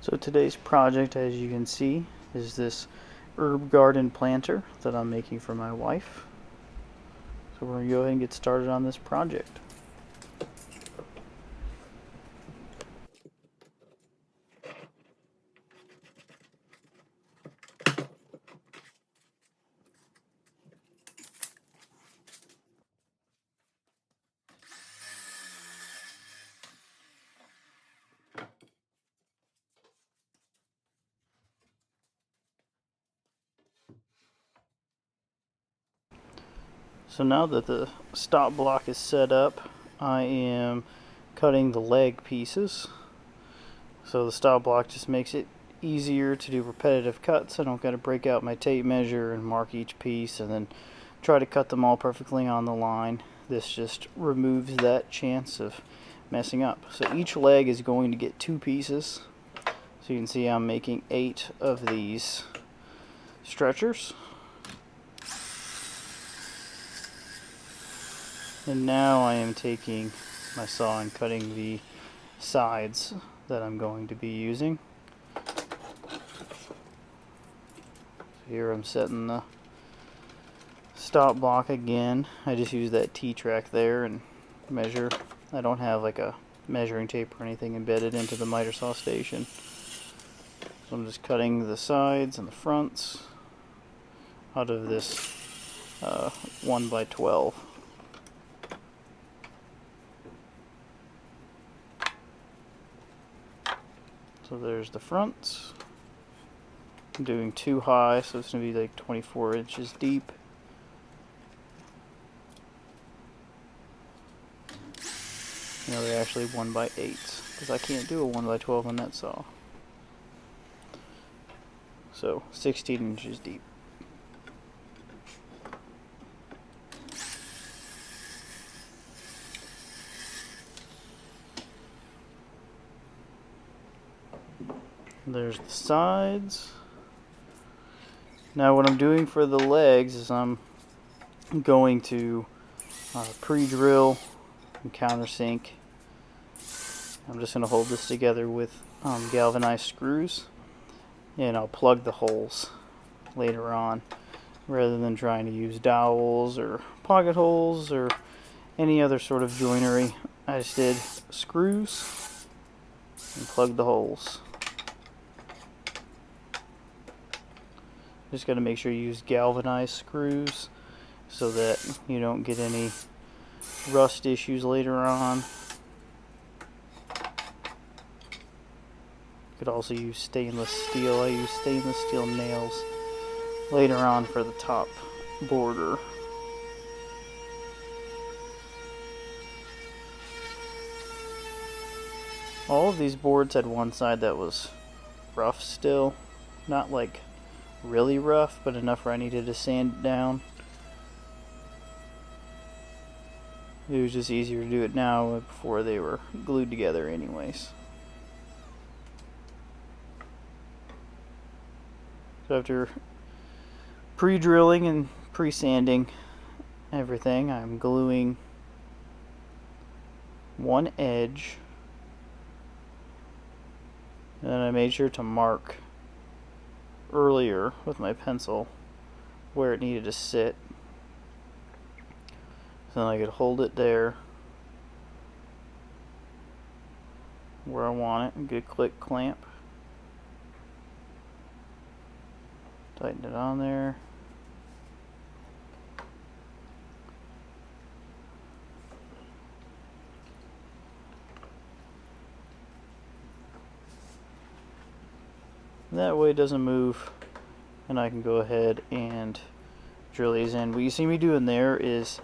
So today's project, as you can see, is this herb garden planter that I'm making for my wife. So we're going to go ahead and get started on this project. So now that the stop block is set up, I am cutting the leg pieces. So the stop block just makes it easier to do repetitive cuts. I don't got to break out my tape measure and mark each piece and then try to cut them all perfectly on the line. This just removes that chance of messing up. So each leg is going to get 2 pieces. So you can see I'm making 8 of these stretchers. And now I am taking my saw and cutting the sides that I'm going to be using. So here I'm setting the stop block again. I just use that T-track there and measure. I don't have like a measuring tape or anything embedded into the miter saw station. So I'm just cutting the sides and the fronts out of this 1x12. So there's the fronts. I'm doing 2 high, so it's going to be like 24 inches deep. No, they're actually 1x8s, because I can't do a 1x12 on that saw. So 16 inches deep. There's the sides. Now what I'm doing for the legs is I'm going to pre-drill and countersink. I'm just going to hold this together with galvanized screws, and I'll plug the holes later on rather than trying to use dowels or pocket holes or any other sort of joinery. I just did screws and plugged the holes. Just got to make sure you use galvanized screws so that you don't get any rust issues later on. You could also use stainless steel. I use stainless steel nails later on for the top border. All of these boards had one side that was rough still. Not like really rough, but enough where I needed to sand it down. It was just easier to do it now before they were glued together anyways. So after pre-drilling and pre-sanding everything, I'm gluing one edge, and then I made sure to mark earlier with my pencil where it needed to sit, so then I could hold it there where I want it and get a click clamp, tighten it on there. That way it doesn't move, and I can go ahead and drill these in. What you see me doing there is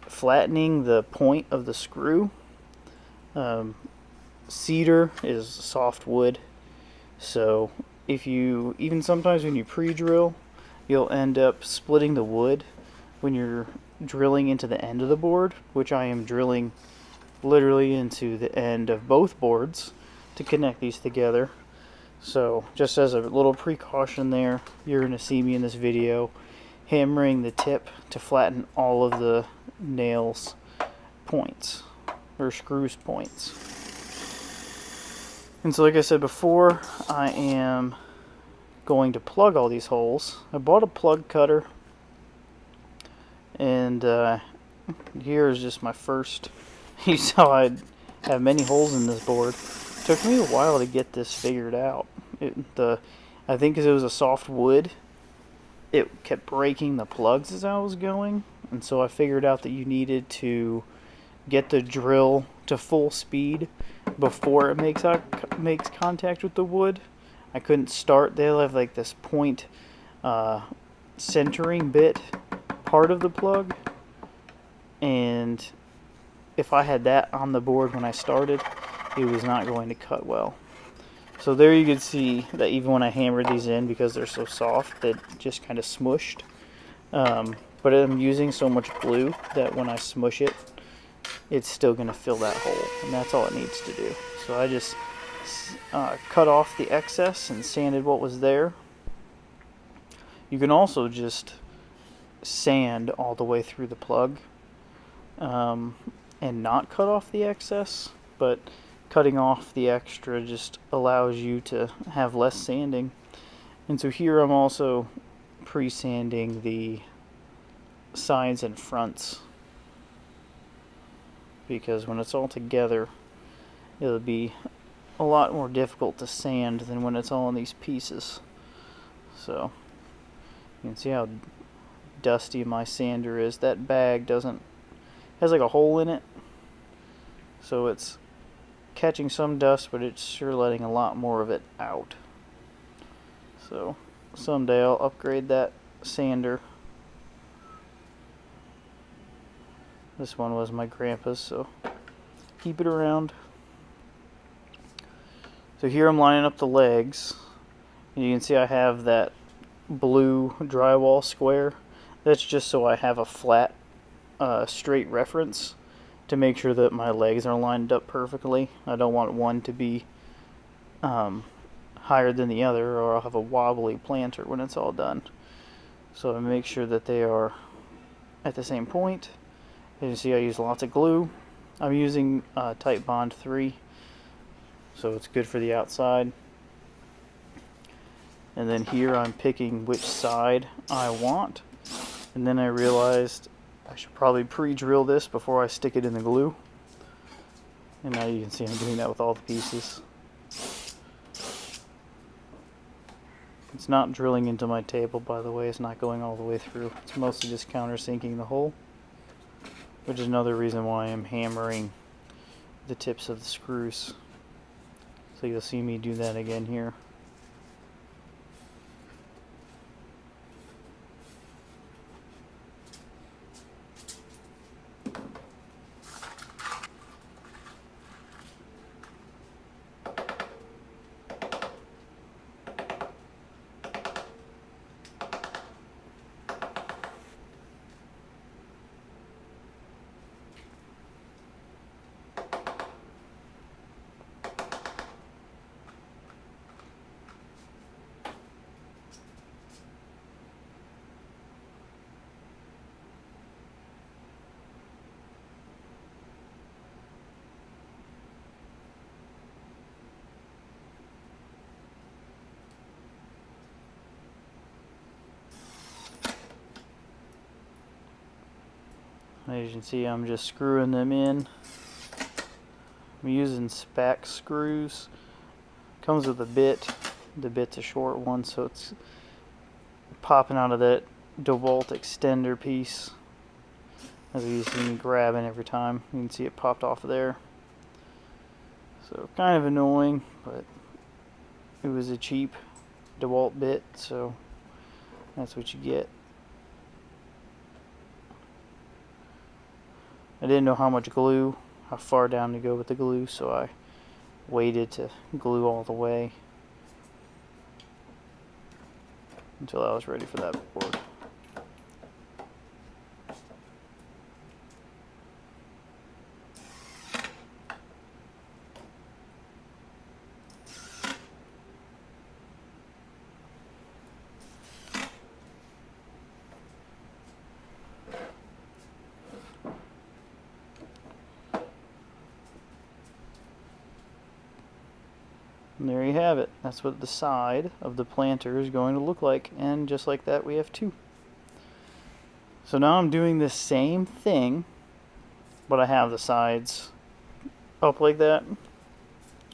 flattening the point of the screw. Cedar is soft wood, so if you, even sometimes when you pre-drill, you'll end up splitting the wood when you're drilling into the end of the board, which I am drilling literally into the end of both boards to connect these together. So just as a little precaution there, you're going to see me in this video hammering the tip to flatten all of the nails points, or screws points. And so like I said before, I am going to plug all these holes. I bought a plug cutter, and here is just my first. You saw I have many holes in this board. It took me a while to get this figured out. I think because it was a soft wood, it kept breaking the plugs as I was going, and so I figured out that you needed to get the drill to full speed before it makes contact with the wood. I couldn't start. They have like this point centering bit part of the plug, and if I had that on the board when I started, it was not going to cut well. So there you can see that even when I hammered these in, because they're so soft, that just kind of smushed. But I'm using so much glue that when I smush it, it's still going to fill that hole, and that's all it needs to do. So I just cut off the excess and sanded what was there. You can also just sand all the way through the plug and not cut off the excess, but cutting off the extra just allows you to have less sanding. And so here I'm also pre-sanding the sides and fronts, because when it's all together, it'll be a lot more difficult to sand than when it's all in these pieces. So you can see how dusty my sander is. That bag has like a hole in it, so it's catching some dust, but it's sure letting a lot more of it out. So someday I'll upgrade that sander. This one was my grandpa's, so keep it around. So here I'm lining up the legs, and you can see I have that blue drywall square. That's just so I have a flat, straight reference to make sure that my legs are lined up perfectly. I don't want one to be higher than the other, or I'll have a wobbly planter when it's all done. So I make sure that they are at the same point. As you see, I use lots of glue. I'm using Type Bond 3, so it's good for the outside. And then here I'm picking which side I want. And then I realized I should probably pre-drill this before I stick it in the glue. And now you can see I'm doing that with all the pieces. It's not drilling into my table, by the way. It's not going all the way through. It's mostly just countersinking the hole, which is another reason why I'm hammering the tips of the screws. So you'll see me do that again here. As you can see, I'm just screwing them in. I'm using spack screws. Comes with a bit. The bit's a short one, so it's popping out of that DeWalt extender piece. As you see me grabbing every time. You can see it popped off of there. So kind of annoying, but it was a cheap DeWalt bit, so that's what you get. I didn't know how much glue, how far down to go with the glue, so I waited to glue all the way until I was ready for that board. And there you have it. That's what the side of the planter is going to look like. And just like that, we have two. So now I'm doing the same thing, but I have the sides up like that.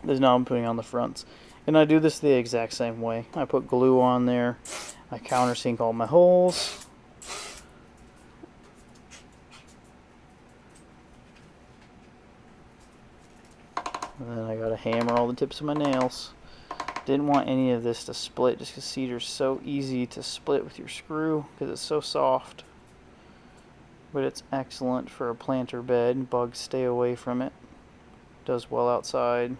Because now I'm putting on the fronts. And I do this the exact same way. I put glue on there. I countersink all my holes. And then I gotta hammer all the tips of my nails. Didn't want any of this to split just because cedar's so easy to split with your screw because it's so soft. But it's excellent for a planter bed. Bugs stay away from it. Does well outside.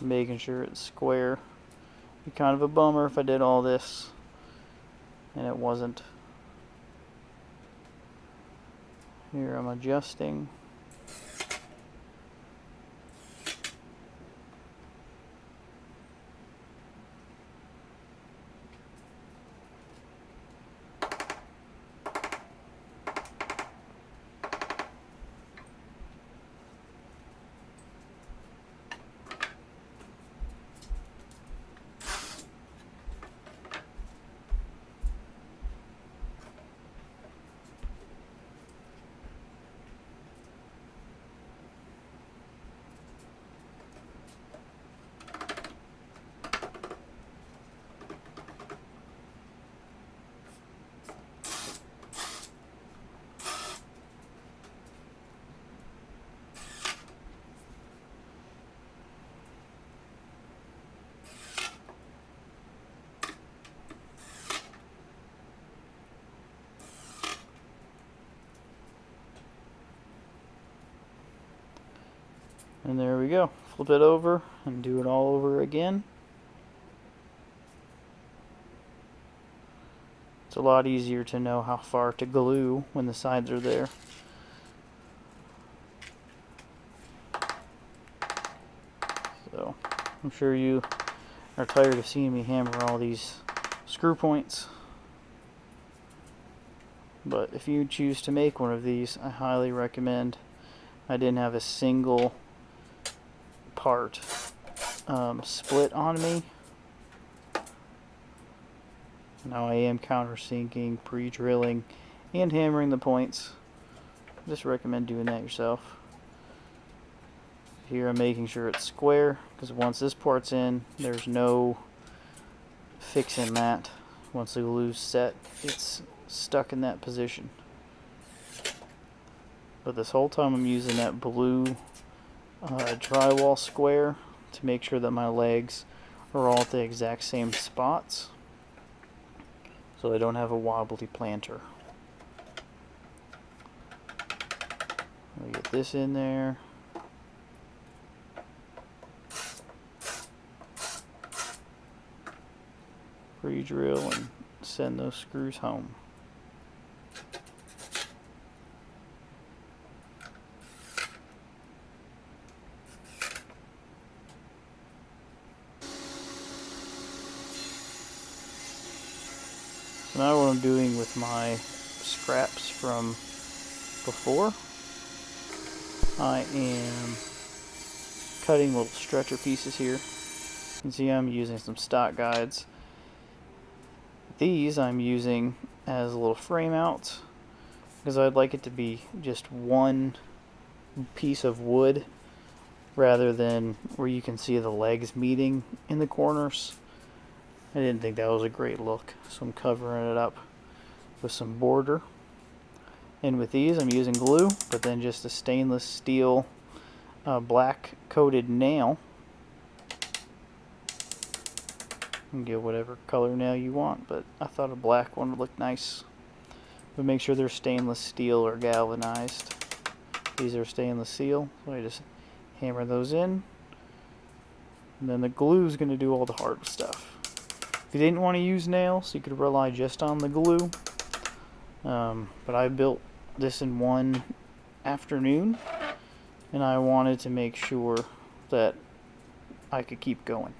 Making sure it's square. Be kind of a bummer if I did all this and it wasn't. Here I'm adjusting. And there we go. Flip it over and do it all over again. It's a lot easier to know how far to glue when the sides are there. So, I'm sure you are tired of seeing me hammer all these screw points. But if you choose to make one of these, I highly recommend. I didn't have a single part split on me. Now I am countersinking, pre-drilling, and hammering the points. Just recommend doing that yourself. Here I'm making sure it's square, because once this part's in, there's no fixing that. Once the glue's set, it's stuck in that position. But this whole time I'm using that blue drywall square to make sure that my legs are all at the exact same spots, so I don't have a wobbly planter. Let me get this in there. Pre-drill and send those screws home. So now what I'm doing with my scraps from before, I am cutting little stretcher pieces here. You can see I'm using some stock guides. These I'm using as little frame outs because I'd like it to be just one piece of wood rather than where you can see the legs meeting in the corners. I didn't think that was a great look, so I'm covering it up with some border. And with these I'm using glue, but then just a stainless steel black coated nail. You can get whatever color nail you want, but I thought a black one would look nice. But make sure they're stainless steel or galvanized. These are stainless steel, so I just hammer those in. And then the glue is going to do all the hard stuff. If you didn't want to use nails, you could rely just on the glue. But I built this in one afternoon, and I wanted to make sure that I could keep going.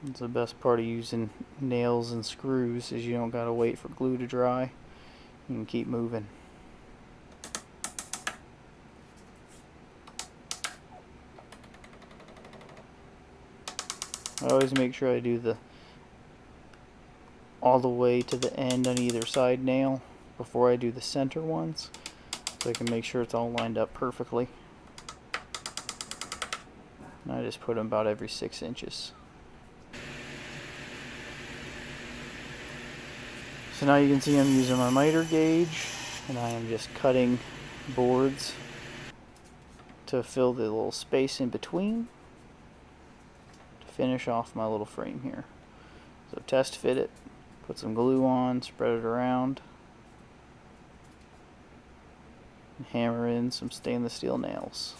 It's the best part of using nails and screws is you don't gotta wait for glue to dry. You can keep moving. I always make sure I do the all the way to the end on either side nail before I do the center ones, so I can make sure it's all lined up perfectly. And I just put them about every 6 inches. So now you can see I'm using my miter gauge, and I am just cutting boards to fill the little space in between to finish off my little frame here. So test fit it, put some glue on, spread it around, and hammer in some stainless steel nails.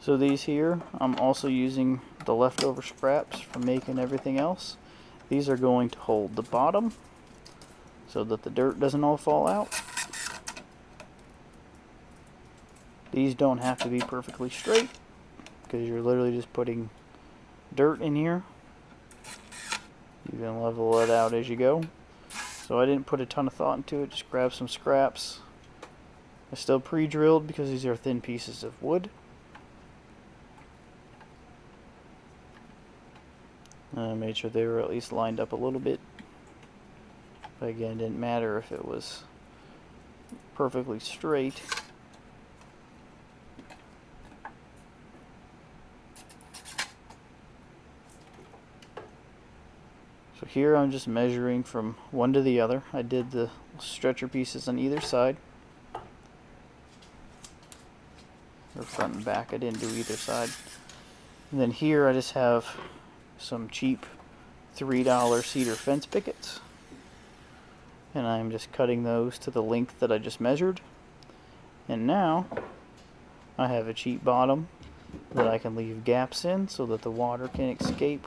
So these here, I'm also using the leftover scraps from making everything else. These are going to hold the bottom so that the dirt doesn't all fall out. These don't have to be perfectly straight because you're literally just putting dirt in here. You can level it out as you go. So I didn't put a ton of thought into it, just grabbed some scraps. I still pre-drilled because these are thin pieces of wood. I made sure they were at least lined up a little bit. But again, it didn't matter if it was perfectly straight. So here I'm just measuring from one to the other. I did the stretcher pieces on either side. Or front and back, I didn't do either side. And then here I just have some cheap $3 cedar fence pickets, and I'm just cutting those to the length that I just measured. And now I have a cheap bottom that I can leave gaps in so that the water can escape